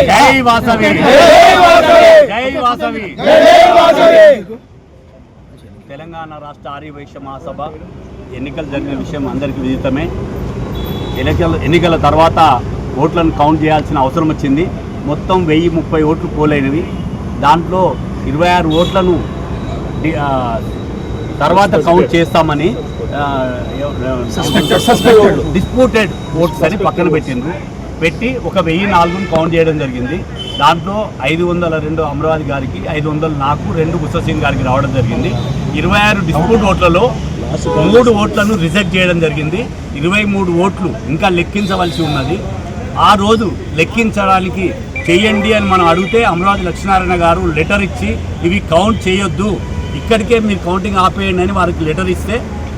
జై వాసవి జై వాసవి। తెలంగాణ రాష్ట్ర ఆర్యవైశ్య మహాసభ ఎన్నికలు జరిగిన విషయం అందరికీ విదితమే। ఎన్నికల తర్వాత ఓట్లను కౌంట్ చేయాల్సిన అవసరం వచ్చింది। మొత్తం 1030 ఓట్లు పోలైనవి। దాంట్లో 26 ఓట్లను తర్వాత కౌంట్ చేస్తామని డిస్ప్యూటెడ్ ఓట్స్ అని పక్కన పెట్టి ఒక 1004ను కౌంట్ చేయడం జరిగింది। దాంట్లో 502 అమరావతి గారికి, 500 నాకు, 2 బుస్ససింగ్ గారికి రావడం జరిగింది। 26 డిస్ప్యూట్ ఓట్లలో 3 ఓట్లను రిజెక్ట్ చేయడం జరిగింది। 23 ఓట్లు ఇంకా లెక్కించవలసి ఉన్నది। ఆ రోజు లెక్కించడానికి చేయండి అని మనం అడిగితే అమరావతి లక్ష్మీనారాయణ గారు లెటర్ ఇచ్చి ఇవి కౌంట్ చేయొద్దు, ఇక్కడికే మీరు కౌంటింగ్ ఆపేయండి అని వారికి లెటర్ ఇస్తే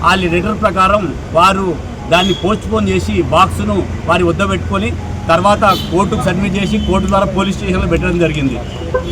ఆ లెటర్ ప్రకారం వారు దాన్ని పోస్ట్పోన్ చేసి బాక్స్ను వారి వద్ద పెట్టుకొని తర్వాత కోర్టుకు సబ్మిట్ చేసి కోర్టు ద్వారా పోలీస్ స్టేషన్లో పెట్టడం జరిగింది।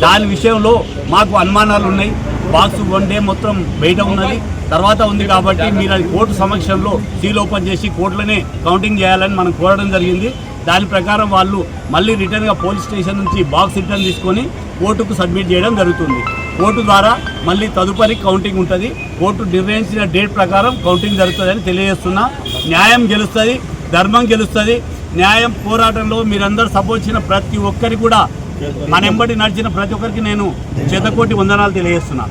దాని విషయంలో మాకు అనుమానాలు ఉన్నాయి। బాక్స్ 1 డే మొత్తం బయట ఉన్నది, తర్వాత ఉంది కాబట్టి మీరు అది కోర్టు సమక్షంలో సీల్ ఓపెన్ చేసి కోర్టులోనే కౌంటింగ్ చేయాలని మనం కోరడం జరిగింది। దాని ప్రకారం వాళ్ళు మళ్ళీ రిటర్న్గా పోలీస్ స్టేషన్ నుంచి బాక్స్ రిటర్న్ తీసుకొని కోర్టుకు సబ్మిట్ చేయడం జరుగుతుంది। కోర్టు ద్వారా మళ్ళీ తదుపరి కౌంటింగ్ ఉంటుంది। కోర్టు నిర్ణయించిన డేట్ ప్రకారం కౌంటింగ్ జరుగుతుందని తెలియజేస్తున్నా। న్యాయం గెలుస్తుంది, ధర్మం గెలుస్తుంది। న్యాయం పోరాటంలో మీరందరూ సపోర్ట్ చేసిన ప్రతి ఒక్కరికి కూడా మన ఎంబడి నడిచిన ప్రతి ఒక్కరికి నేను శతకోటి వందనాలు తెలియజేస్తున్నా।